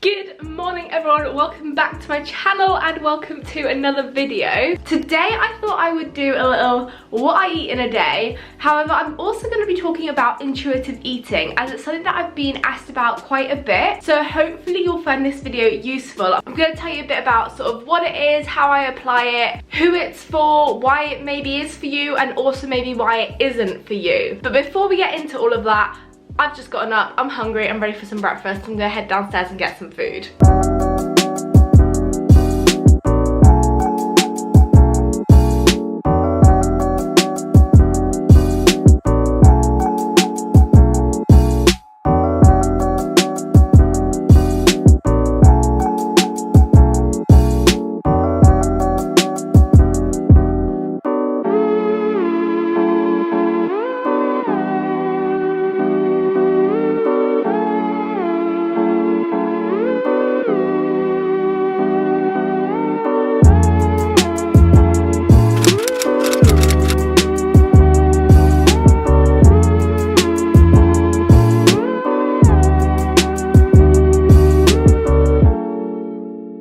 Good morning everyone, welcome back to my channel and welcome to another video. Today I thought I would do a little what I eat in a day. However, I'm also going to be talking about intuitive eating as it's something that I've been asked about quite a bit. So hopefully you'll find this video useful. I'm going to tell you a bit about sort of what it is, how I apply it, who it's for, why it maybe is for you, and also maybe why it isn't for you. But before we get into all of that, I've just gotten up, I'm hungry, I'm ready for some breakfast. I'm gonna head downstairs and get some food.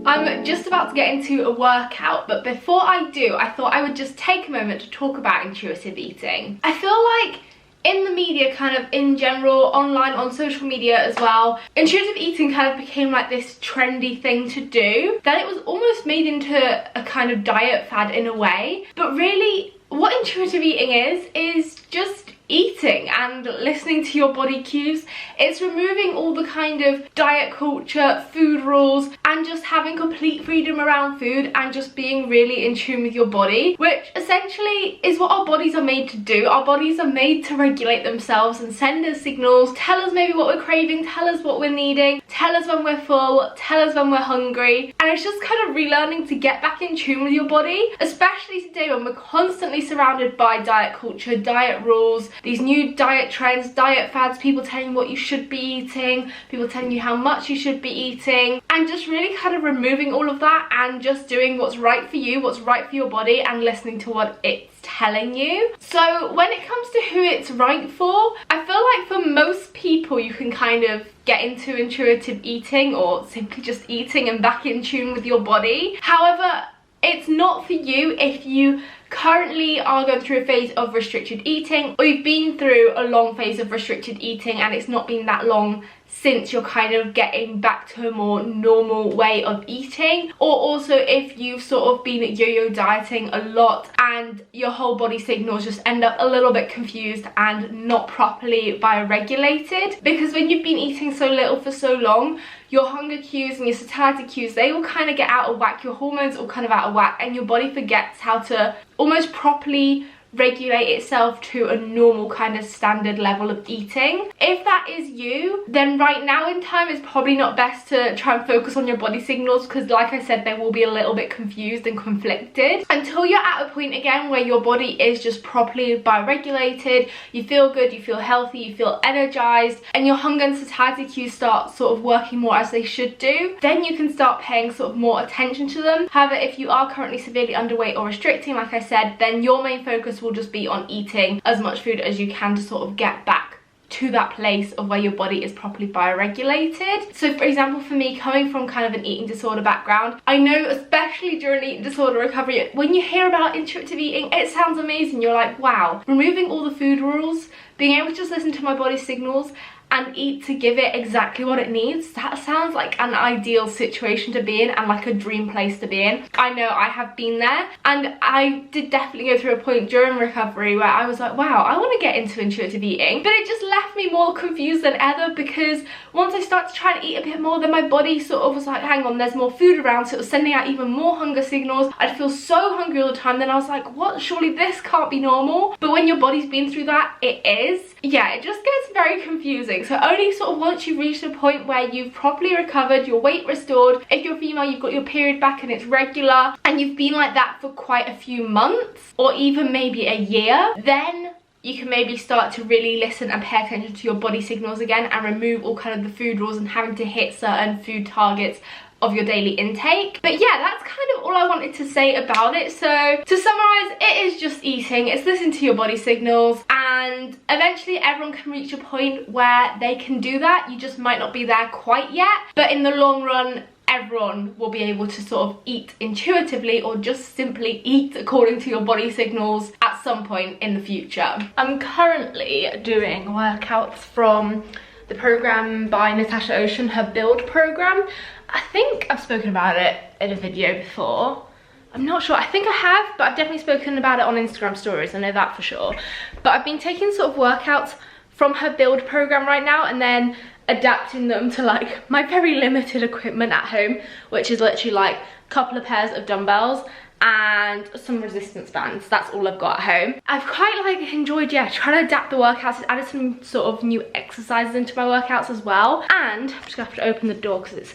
I'm just about to get into a workout, but before I do, I thought I would just take a moment to talk about intuitive eating. I feel like in the media, kind of in general, online, on social media as well, intuitive eating kind of became like this trendy thing to do, that it was almost made into a kind of diet fad in a way. But really, what intuitive eating is just eating and listening to your body cues. It's removing all the kind of diet culture, food rules, and just having complete freedom around food and just being really in tune with your body, which essentially is what our bodies are made to do. Our bodies are made to regulate themselves and send us signals, tell us maybe what we're craving, tell us what we're needing, tell us when we're full, tell us when we're hungry. And it's just kind of relearning to get back in tune with your body, especially today when we're constantly surrounded by diet culture, diet rules, these new diet trends, diet fads, people telling you what you should be eating, people telling you how much you should be eating, and just really kind of removing all of that and just doing what's right for you, what's right for your body, and listening to what it's telling you. So when it comes to who it's right for, I feel like for most people you can kind of get into intuitive eating or simply just eating and back in tune with your body. However, it's not for you if you currently are going through a phase of restricted eating, or you've been through a long phase of restricted eating and it's not been that long since you're kind of getting back to a more normal way of eating, or also if you've sort of been yo-yo dieting a lot and your whole body signals just end up a little bit confused and not properly bioregulated. Because when you've been eating so little for so long, your hunger cues and your satiety cues, they all kind of get out of whack, your hormones all kind of out of whack, and your body forgets how to almost properly regulate itself to a normal kind of standard level of eating. If that is you, then right now in time it's probably not best to try and focus on your body signals, because like I said, they will be a little bit confused and conflicted until you're at a point again where your body is just properly bioregulated, you feel good, you feel healthy, you feel energized, and your hunger and satiety cues start sort of working more as they should do. Then you can start paying sort of more attention to them. However, if you are currently severely underweight or restricting, like I said, then your main focus will just be on eating as much food as you can to sort of get back to that place of where your body is properly bioregulated. So for example, for me, coming from kind of an eating disorder background, I know especially during eating disorder recovery, when you hear about intuitive eating, it sounds amazing. You're like, wow, removing all the food rules, being able to just listen to my body's signals and eat to give it exactly what it needs, that sounds like an ideal situation to be in and like a dream place to be in. I know I have been there, and I did definitely go through a point during recovery where I was like, wow, I want to get into intuitive eating, but it just left me more confused than ever, because once I started to try and eat a bit more, then my body sort of was like, hang on, there's more food around, so it was sending out even more hunger signals. I'd feel so hungry all the time, then I was like, what, surely this can't be normal. But when your body's been through that, it is. Yeah, it just gets very confusing. So only sort of once you've reached a point where you've properly recovered, your weight restored, if you're female, you've got your period back and it's regular, and you've been like that for quite a few months or even maybe a year, then you can maybe start to really listen and pay attention to your body signals again and remove all kind of the food rules and having to hit certain food targets of your daily intake. But yeah, that's kind of all I wanted to say about it. So to summarize, it is just eating, it's listening to your body signals, and eventually everyone can reach a point where they can do that. You just might not be there quite yet, but in the long run, everyone will be able to sort of eat intuitively or just simply eat according to your body signals at some point in the future. I'm currently doing workouts from the program by Natasha Ocean, her Build program. I think I've spoken about it in a video before. I'm not sure, I think I have, but I've definitely spoken about it on Instagram stories, I know that for sure. But I've been taking sort of workouts from her Build program right now and then adapting them to like my very limited equipment at home, which is literally like a couple of pairs of dumbbells and some resistance bands. That's all I've got at home. I've quite like enjoyed, yeah, trying to adapt the workouts. It's added some sort of new exercises into my workouts as well. And I'm just gonna have to open the door because it's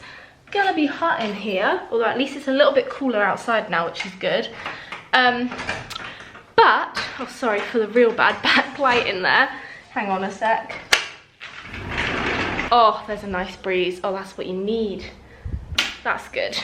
gonna be hot in here, although at least it's a little bit cooler outside now, which is good. But, oh sorry for the real bad backlight in there. Hang on a sec. Oh, there's a nice breeze. Oh, that's what you need. That's good.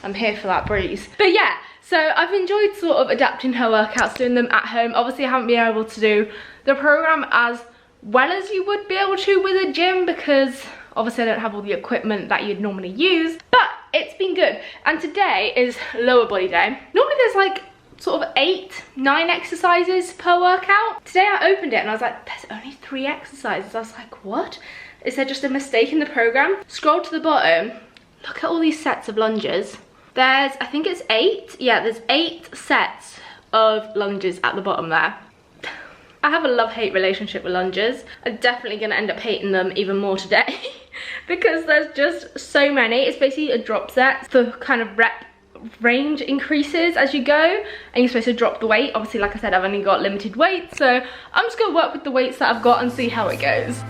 I'm here for that breeze. But yeah, so I've enjoyed sort of adapting her workouts, doing them at home. Obviously, I haven't been able to do the program as well as you would be able to with a gym because obviously I don't have all the equipment that you'd normally use, but it's been good. And today is lower body day. Normally there's like sort of 8, 9 exercises per workout. Today I opened it and I was like, there's only 3 exercises. I was like, what? Is there just a mistake in the program? Scroll to the bottom, look at all these sets of lunges. There's, I think it's 8. Yeah, there's 8 sets of lunges at the bottom there. I have a love-hate relationship with lunges. I'm definitely gonna end up hating them even more today because there's just so many. It's basically a drop set. The kind of rep range increases as you go and you're supposed to drop the weight. Obviously, like I said, I've only got limited weight, so I'm just gonna work with the weights that I've got and see how it goes.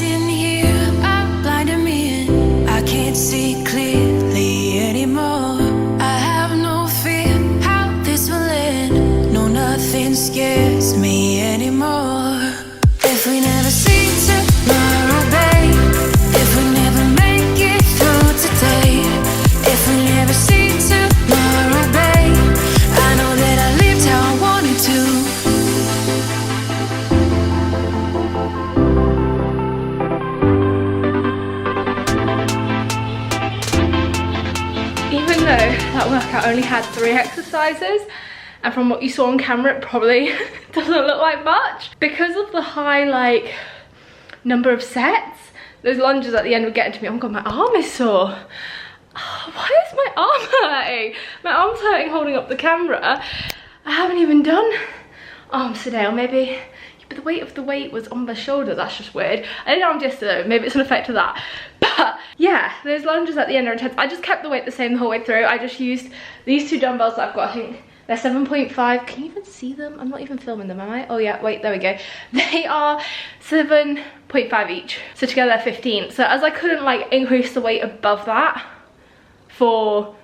In here are blinding me and I can't see clearly anymore. I have no fear how this will end. No, nothing scares me anymore. If we never see tomorrow, babe, if we never make it through today, if we never see tomorrow, babe, I know that I lived how I wanted to. Even though that workout only had 3 exercises, and from what you saw on camera it probably doesn't look like much, because of the high like number of sets, those lunges at the end were getting to me. Oh my god, my arm is sore. Oh, why is my arm hurting? My arm's hurting holding up the camera. I haven't even done arms today, or maybe, but the weight of the weight was on my shoulder. That's just weird. I did arms yesterday, maybe it's an effect of that. But yeah, those lunges at the end are intense. I just kept the weight the same the whole way through. I just used these 2 dumbbells that I've got. I think they're 7.5. Can you even see them? I'm not even filming them, am I? Oh yeah, wait, there we go. They are 7.5 each. So together they're 15. So as I couldn't like increase the weight above that for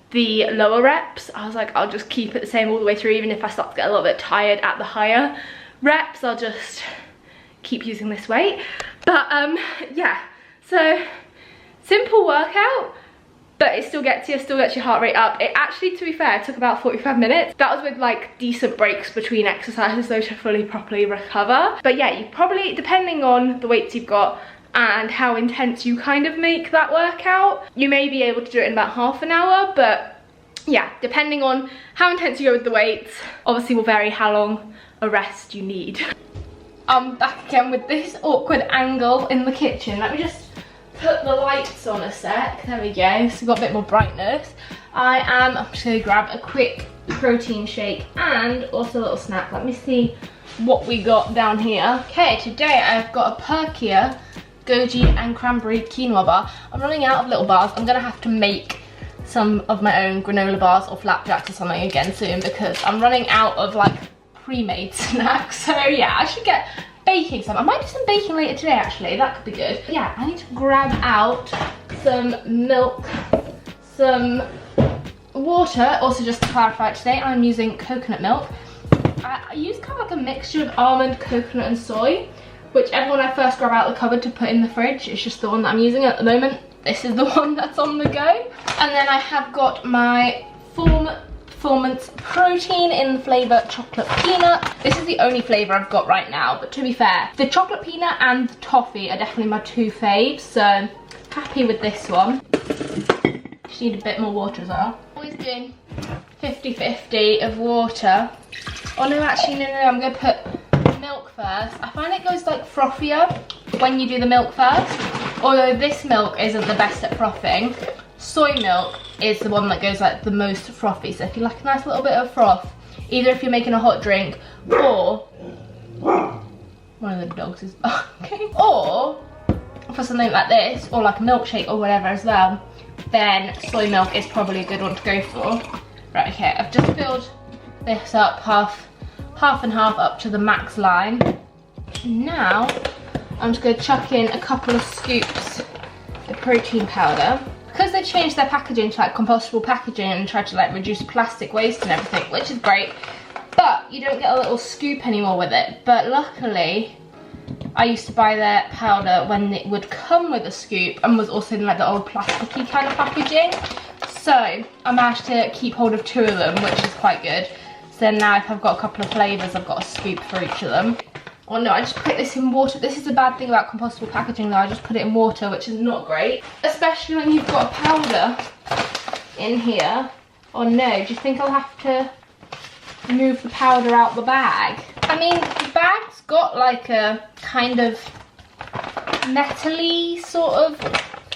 the lower reps, I was like, I'll just keep it the same all the way through. Even if I start to get a little bit tired at the higher reps, I'll just keep using this weight. But yeah, so simple workout, but it still gets your heart rate up. It actually, to be fair, took about 45 minutes. That was with like decent breaks between exercises though to fully properly recover. But yeah, you probably, depending on the weights you've got and how intense you kind of make that workout, you may be able to do it in about half an hour. But yeah, depending on how intense you go with the weights, obviously will vary how long a rest you need. I'm back again with this awkward angle in the kitchen. Let me just put the lights on a sec. There we go, so we've got a bit more brightness. I'm just gonna grab a quick protein shake and also a little snack. Let me see what we got down here. Okay, today I've got a Perkia goji and cranberry quinoa bar. I'm running out of little bars. I'm gonna have to make some of my own granola bars or flapjacks or something again soon because I'm running out of like pre-made snacks. So yeah, I should get baking some. I might do some baking later today actually, that could be good. Yeah, I need to grab out some milk, some water. Also, just to clarify, today I'm using coconut milk. I use kind of like a mixture of almond, coconut and soy. whichever one I first grab out of the cupboard to put in the fridge is just the one that I'm using at the moment. This is the one that's on the go. And then I have got my Performance protein in the flavour chocolate peanut. This is the only flavour I've got right now, but to be fair, the chocolate peanut and the toffee are definitely my two faves, so happy with this one. Just need a bit more water as well. Always doing 50-50 of water. Oh no, actually no, I'm going to put milk first. I find it goes like frothier when you do the milk first, although this milk isn't the best at frothing. Soy milk is the one that goes like the most frothy, so if you like a nice little bit of froth, either if you're making a hot drink or one of the dogs is barking, or for something like this, or like a milkshake or whatever as well, then soy milk is probably a good one to go for. Right, okay, I've just filled this up half and half up to the max line. Now I'm just going to chuck in a couple of scoops of protein powder. Because they changed their packaging to like compostable packaging and tried to like reduce plastic waste and everything, which is great, but you don't get a little scoop anymore with it. But luckily, I used to buy their powder when it would come with a scoop and was also in like the old plasticky kind of packaging. So I managed to keep hold of two of them, which is quite good. So then now if I've got a couple of flavours, I've got a scoop for each of them. Oh no, I just put this in water. This is the bad thing about compostable packaging though, I just put it in water, which is not great. Especially when you've got a powder in here. Oh no, do you think I'll have to move the powder out the bag? I mean, the bag's got like a kind of metally sort of,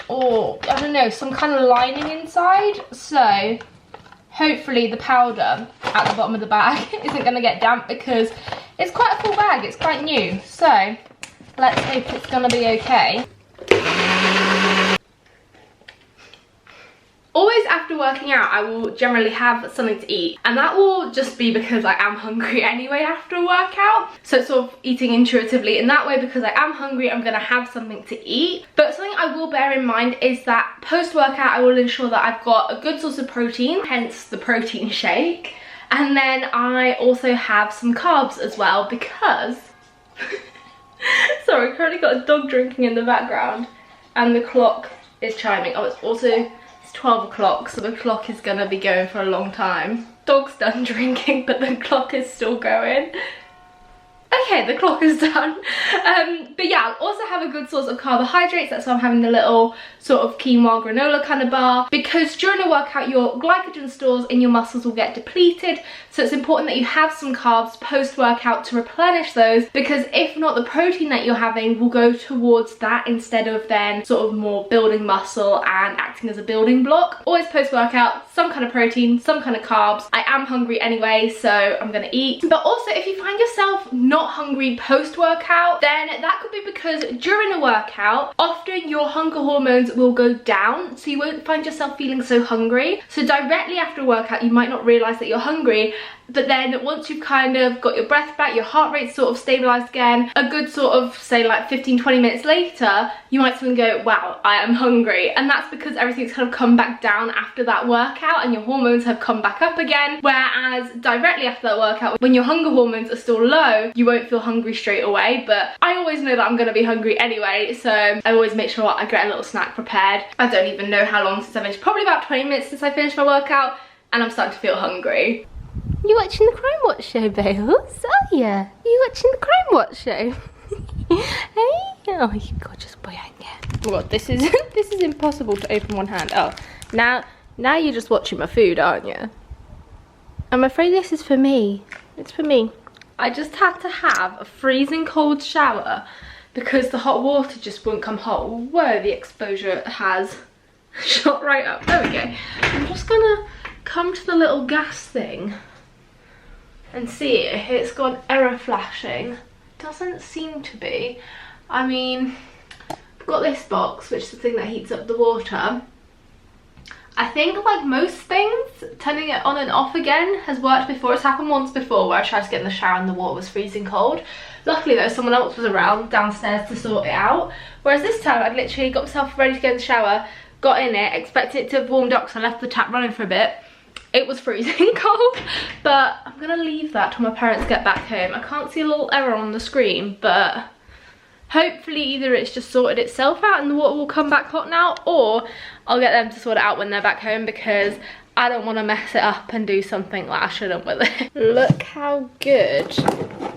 or I don't know, some kind of lining inside. So hopefully the powder at the bottom of the bag isn't going to get damp, because it's quite a full bag, it's quite new, so let's hope it's going to be okay. Always after working out, I will generally have something to eat, and that will just be because I am hungry anyway after a workout. So it's sort of eating intuitively in that way, because I am hungry, I'm going to have something to eat. But something I will bear in mind is that post-workout I will ensure that I've got a good source of protein, hence the protein shake. And then I also have some carbs as well, because sorry, currently got a dog drinking in the background and the clock is chiming. Oh, it's 12 o'clock, so the clock is gonna be going for a long time. Dog's done drinking, but the clock is still going. Okay, the clock is done. But yeah, I'll also have a good source of carbohydrates. That's why I'm having the little sort of quinoa granola kind of bar, because during a workout your glycogen stores in your muscles will get depleted, so it's important that you have some carbs post-workout to replenish those, because if not, the protein that you're having will go towards that instead of then sort of more building muscle and acting as a building block. Always post-workout, some kind of protein, some kind of carbs. I am hungry anyway, so I'm gonna eat. But also, if you find yourself not hungry post-workout, then that could be because during a workout often your hunger hormones will go down, so you won't find yourself feeling so hungry. So directly after a workout you might not realize that you're hungry, but then once you've kind of got your breath back, your heart rate's sort of stabilized again, a good sort of say like 15-20 minutes later, you might suddenly go, wow, I am hungry. And that's because everything's kind of come back down after that workout and your hormones have come back up again. Whereas directly after that workout, when your hunger hormones are still low, you won't feel hungry straight away. But I always know that I'm gonna be hungry anyway, so I always make sure I get a little snack prepared. I don't even know how long since I finished, probably about 20 minutes since I finished my workout, and I'm starting to feel hungry. You watching the Crime Watch show, Bales? Oh yeah. You watching the Crime Watch show? Hey? Oh, you gorgeous boy, ain't you? What, this is this is impossible to open one hand. Oh, now you're just watching my food, aren't you? I'm afraid this is for me. It's for me. I just had to have a freezing cold shower because the hot water just wouldn't come hot. Whoa, the exposure has shot right up. There we go. I'm just gonna come to the little gas thing and see if it's got error flashing. Doesn't seem to be. I mean, I've got this box, which is the thing that heats up the water. I think like most things, turning it on and off again has worked before. It's happened once before where I tried to get in the shower and the water was freezing cold. Luckily though, someone else was around downstairs to sort it out. Whereas this time I'd literally got myself ready to get in the shower, got in it, expected it to have warmed up because I left the tap running for a bit. It was freezing cold, but I'm gonna leave that till my parents get back home. I can't see a little error on the screen, but Hopefully either it's just sorted itself out and the water will come back hot now, or I'll get them to sort it out when they're back home, because I don't want to mess it up and do something that I shouldn't with it. Look how good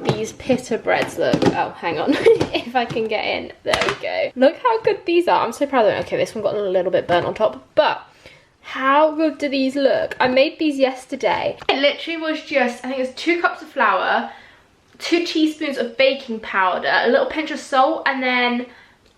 these pita breads look. Oh, hang on. If I can get in. There we go. Look how good these are. I'm so proud of them. Okay, this one got a little bit burnt on top, but how good do these look? I made these yesterday. It literally was just, I think it was 2 cups of flour, 2 teaspoons of baking powder, a little pinch of salt, and then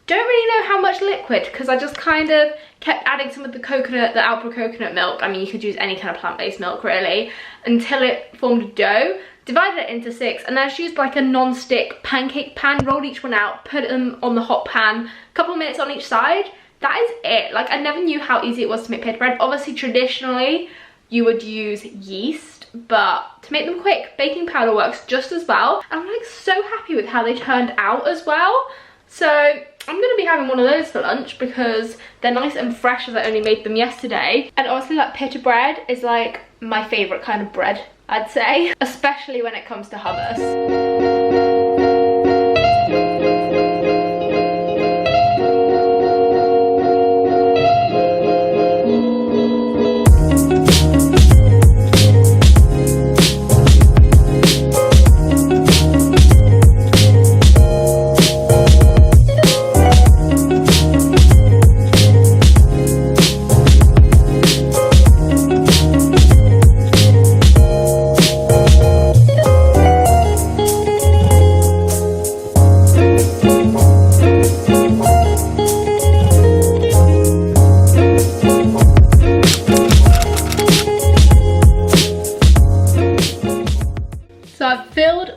don't really know how much liquid, because I just kind of kept adding some of the coconut, the Alpro coconut milk. I mean, you could use any kind of plant-based milk really, until it formed a dough. Divided it into 6, and then I just used like a non-stick pancake pan, rolled each one out, put them on the hot pan, a couple of minutes on each side. That is it. Like, I never knew how easy it was to make pita bread. Obviously, traditionally, you would use yeast, but to make them quick, baking powder works just as well. And I'm like so happy with how they turned out as well. So I'm gonna be having one of those for lunch because they're nice and fresh, as I only made them yesterday. And honestly, like, pita bread is like my favorite kind of bread, I'd say, especially when it comes to hummus.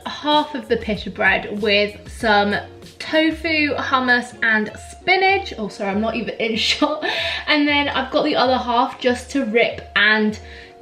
Half of the pita bread with some tofu, hummus and spinach. Oh, sorry, I'm not even in shot. And then I've got the other half just to rip and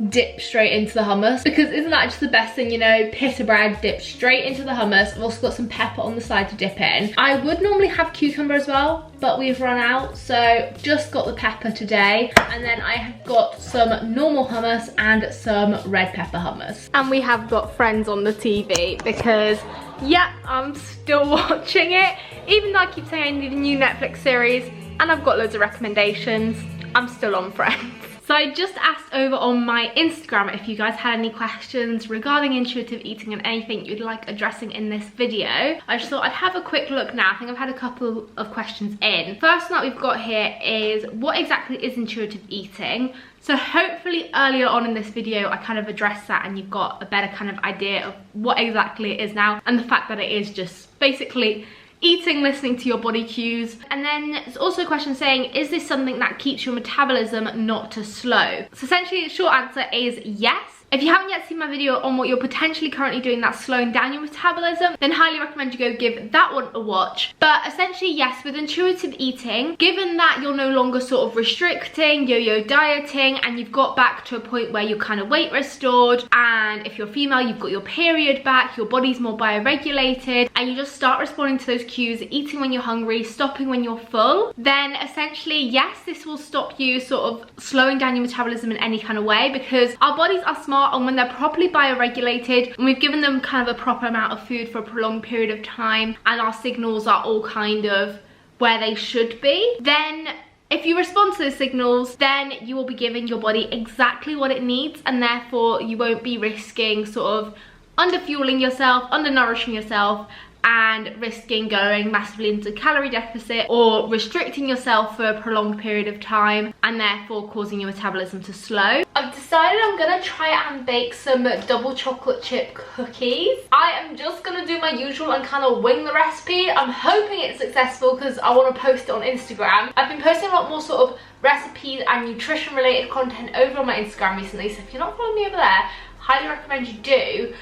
dip straight into the hummus, because isn't that just the best thing, you know? Pita bread dipped straight into the hummus. I've also got some pepper on the side to dip in. I would normally have cucumber as well, but we've run out, so just got the pepper today. And then I have got some normal hummus and some red pepper hummus. And we have got Friends on the TV because, yeah, I'm still watching it. Even though I keep saying I need a new Netflix series and I've got loads of recommendations, I'm still on Friends. So I just asked over on my Instagram if you guys had any questions regarding intuitive eating and anything you'd like addressing in this video. I just thought I'd have a quick look now. I think I've had a couple of questions in. First one that we've got here is, what exactly is intuitive eating? So hopefully earlier on in this video I kind of addressed that and you've got a better kind of idea of what exactly it is now, and the fact that it is just basically eating, listening to your body cues. And then there's also a question saying, is this something that keeps your metabolism not too slow? So essentially the short answer is yes. If you haven't yet seen my video on what you're potentially currently doing that's slowing down your metabolism, then highly recommend you go give that one a watch. But essentially, yes, with intuitive eating, given that you're no longer sort of restricting, yo-yo dieting, and you've got back to a point where you're kind of weight restored, and if you're female, you've got your period back, your body's more bioregulated, and you just start responding to those cues, eating when you're hungry, stopping when you're full, then essentially, yes, this will stop you sort of slowing down your metabolism in any kind of way, because our bodies are smart, and when they're properly bioregulated and we've given them kind of a proper amount of food for a prolonged period of time, and our signals are all kind of where they should be, then if you respond to those signals, then you will be giving your body exactly what it needs, and therefore you won't be risking sort of underfueling yourself, undernourishing yourself, and risking going massively into calorie deficit or restricting yourself for a prolonged period of time, and therefore causing your metabolism to slow. I've decided I'm gonna try and bake some double chocolate chip cookies. I am just gonna do my usual and kind of wing the recipe. I'm hoping it's successful because I want to post it on Instagram. I've been posting a lot more sort of recipes and nutrition related content over on my Instagram recently, so if you're not following me over there, highly recommend you do.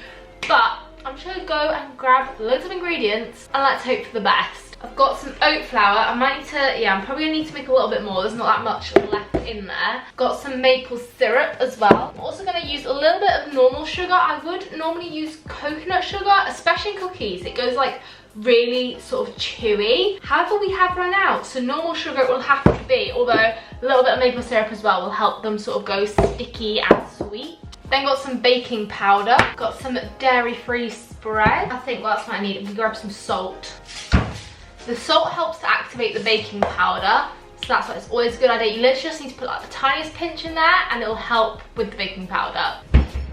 But I'm just gonna go and grab loads of ingredients and let's hope for the best. I've got some oat flour. I might need to, yeah, I'm probably gonna need to make a little bit more. There's not that much left in there. Got some maple syrup as well. I'm also gonna use a little bit of normal sugar. I would normally use coconut sugar, especially in cookies. It goes like really sort of chewy. However, we have run out, so normal sugar it will have to be, although a little bit of maple syrup as well will help them sort of go sticky and sweet. Then got some baking powder, got some dairy-free spread. I think that's what I need. We grab some salt. The salt helps to activate the baking powder, so that's why it's always a good idea. You literally just need to put like the tiniest pinch in there and it'll help with the baking powder.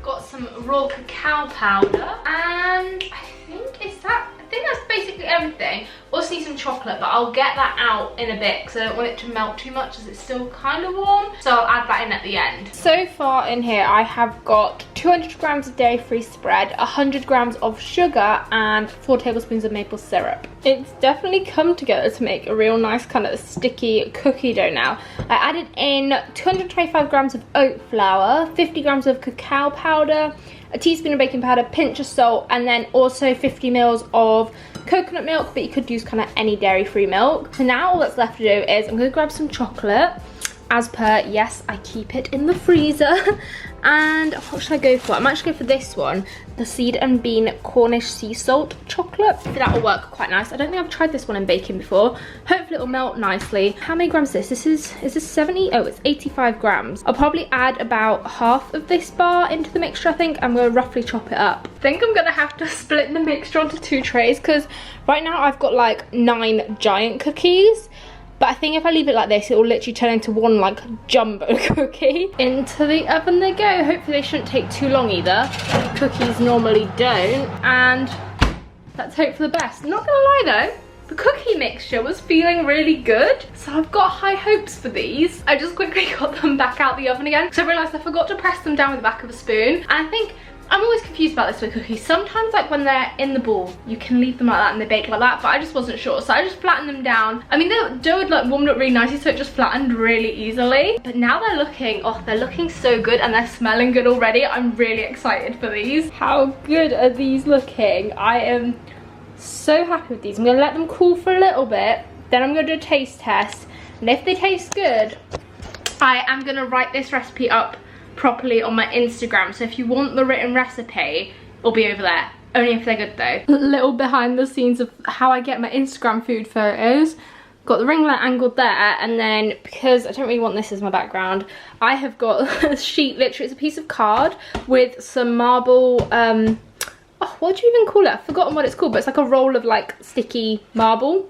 Got some raw cacao powder, and I think that's basically everything. Also need some chocolate, but I'll get that out in a bit because I don't want it to melt too much as it's still kind of warm. So I'll add that in at the end. So far in here I have got 200 grams of dairy-free spread, 100 grams of sugar and 4 tablespoons of maple syrup. It's definitely come together to make a real nice kind of sticky cookie dough now. I added in 225 grams of oat flour, 50 grams of cacao powder, a teaspoon of baking powder, pinch of salt, and then also 50 mils of coconut milk, but you could use kind of any dairy-free milk. So now all that's left to do is I'm going to grab some chocolate. As per, yes, I keep it in the freezer. And what should I go for? I might actually go for this one, the Seed and Bean Cornish Sea Salt chocolate. That will work quite nice. I don't think I've tried this one in baking before. Hopefully it'll melt nicely. How many grams is this? Is this 70? Oh, it's 85 grams. I'll probably add about half of this bar into the mixture, I think. I'm going to roughly chop it up. I think I'm going to have to split the mixture onto 2 trays because right now I've got like 9 giant cookies. But I think if I leave it like this, it will literally turn into one like jumbo cookie. Into the oven they go. Hopefully they shouldn't take too long either. Cookies normally don't. And let's hope for the best. Not gonna lie though, the cookie mixture was feeling really good. So I've got high hopes for these. I just quickly got them back out the oven again because I realised I forgot to press them down with the back of a spoon. And I think I'm always confused about this with cookies. Sometimes like when they're in the bowl, you can leave them like that and they bake like that, but I just wasn't sure. So I just flattened them down. I mean, the dough had like warmed up really nicely, so it just flattened really easily. But now they're looking so good and they're smelling good already. I'm really excited for these. How good are these looking? I am so happy with these. I'm gonna let them cool for a little bit, then I'm gonna do a taste test. And if they taste good, I am gonna write this recipe up properly on my Instagram, so if you want the written recipe, it'll be over there. Only if they're good though. A little behind the scenes of how I get my Instagram food photos. Got the ring light angled there, and then because I don't really want this as my background, I have got a sheet, literally it's a piece of card with some marble, oh, what do you even call it? I've forgotten what it's called, but it's like a roll of like sticky marble.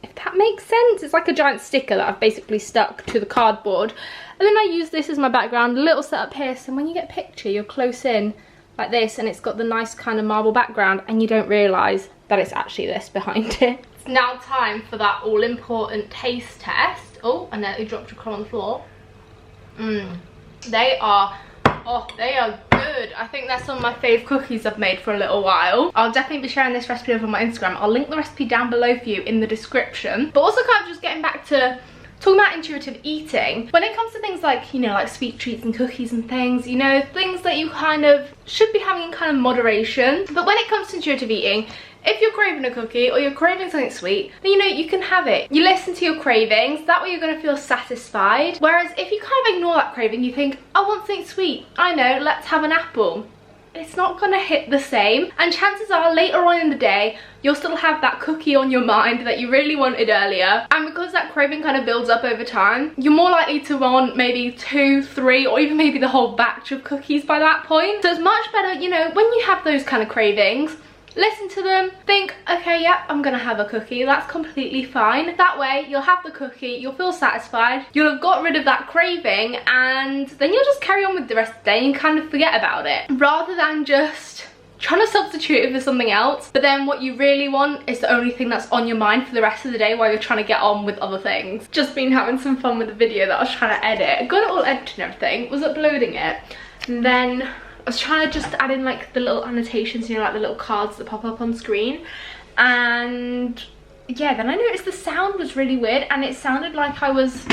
If that makes sense. It's like a giant sticker that I've basically stuck to the cardboard. And then I use this as my background, a little setup here, so when you get a picture, you're close in like this, and it's got the nice kind of marble background, and you don't realise that it's actually this behind it. It's now time for that all-important taste test. Oh, and then you dropped your crumb on the floor. They are good. I think they're some of my fave cookies I've made for a little while. I'll definitely be sharing this recipe over on my Instagram. I'll link the recipe down below for you in the description. But also kind of just getting back to talking about intuitive eating. When it comes to things like, you know, like sweet treats and cookies and things, you know, things that you kind of should be having in kind of moderation. But when it comes to intuitive eating, if you're craving a cookie or you're craving something sweet, then you know you can have it. You listen to your cravings, that way you're gonna feel satisfied. Whereas if you kind of ignore that craving, you think, I want something sweet, I know, let's have an apple. It's not gonna hit the same, and chances are later on in the day you'll still have that cookie on your mind that you really wanted earlier, and because that craving kind of builds up over time, you're more likely to want maybe 2, 3, or even maybe the whole batch of cookies by that point. So it's much better, you know, when you have those kind of cravings, listen to them, think, okay, yep, I'm gonna have a cookie, that's completely fine. That way, you'll have the cookie, you'll feel satisfied, you'll have got rid of that craving, and then you'll just carry on with the rest of the day and kind of forget about it. Rather than just trying to substitute it for something else, but then what you really want is the only thing that's on your mind for the rest of the day while you're trying to get on with other things. Just been having some fun with the video that I was trying to edit. I got it all edited and everything, was uploading it, and then I was trying to just add in like the little annotations, you know, like the little cards that pop up on screen. And yeah, then I noticed the sound was really weird and it sounded like I was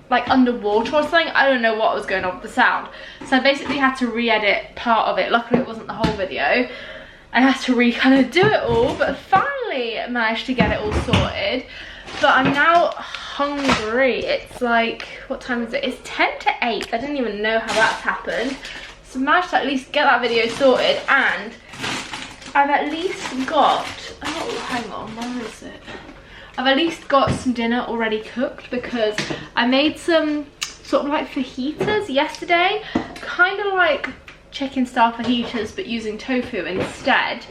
like underwater or something. I don't know what was going on with the sound. So I basically had to re-edit part of it. Luckily it wasn't the whole video. I had to kind of do it all, but finally managed to get it all sorted. But I'm now hungry. It's like, what time is it? It's 10 to 8. I didn't even know how that's happened. So managed to at least get that video sorted, and I've at least got, oh hang on, where is it? I've at least got some dinner already cooked because I made some sort of like fajitas yesterday, kind of like chicken style fajitas but using tofu instead.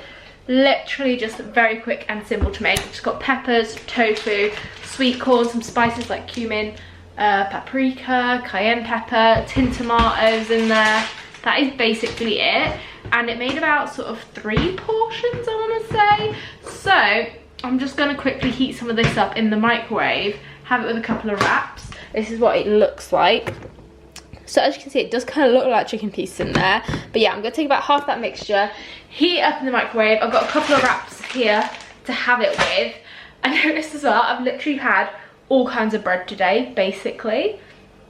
Literally just very quick and simple to make. Just got peppers, tofu, sweet corn, some spices like cumin, paprika, cayenne pepper, tin tomatoes in there. That is basically it. And it made about sort of 3 portions, I want to say. So I'm just going to quickly heat some of this up in the microwave, have it with a couple of wraps. This is what it looks like. So as you can see, it does kind of look like chicken pieces in there. But yeah, I'm going to take about half that mixture, heat it up in the microwave. I've got a couple of wraps here to have it with. I noticed as well, I've literally had all kinds of bread today, basically.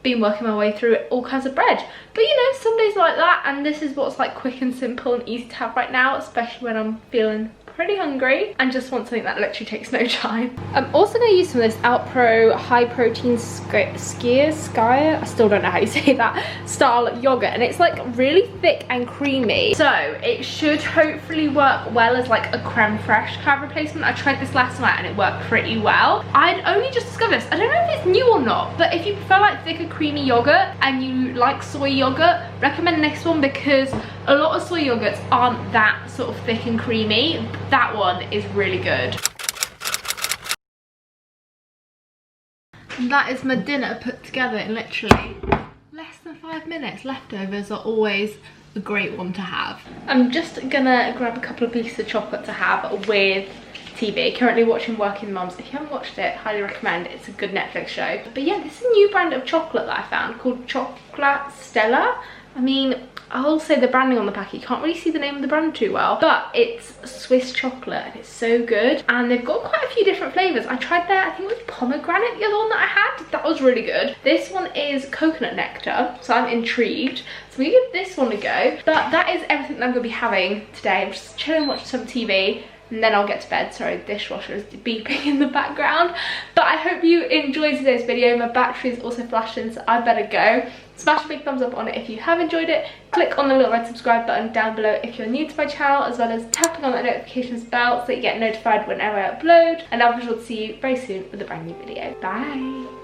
Been working my way through all kinds of bread. But you know, some days like that, and this is what's like quick and simple and easy to have right now, especially when I'm feeling pretty hungry and just want something that literally takes no time. I'm also going to use some of this Alpro high protein skyr, I still don't know how you say that, style yogurt, and it's like really thick and creamy, so it should hopefully work well as like a creme fraiche kind of replacement. I tried this last night and it worked pretty well. I'd only just discovered this. I don't know if it's new or not, but if you prefer like thicker creamy yogurt and you like soy yogurt, recommend this one, because a lot of soy yogurts aren't that sort of thick and creamy. That one is really good. And that is my dinner put together in literally less than 5 minutes. Leftovers are always a great one to have. I'm just gonna grab a couple of pieces of chocolate to have with TV. Currently watching Working Mums. If you haven't watched it, highly recommend. It's a good Netflix show. But yeah, this is a new brand of chocolate that I found called Chocolate Stella. I mean, I'll say the branding on the packet, you can't really see the name of the brand too well, but it's Swiss chocolate and it's so good. And they've got quite a few different flavours. I tried their, I think it was pomegranate, the other one that I had. That was really good. This one is coconut nectar, so I'm intrigued. So we give this one a go. But that is everything that I'm going to be having today. I'm just chilling, watching some TV. And then I'll get to bed. Sorry, the dishwasher is beeping in the background. But I hope you enjoyed today's video. My battery is also flashing, so I better go. Smash a big thumbs up on it if you have enjoyed it. Click on the little red subscribe button down below if you're new to my channel, as well as tapping on that notifications bell so that you get notified whenever I upload. And I'll be sure to see you very soon with a brand new video. Bye!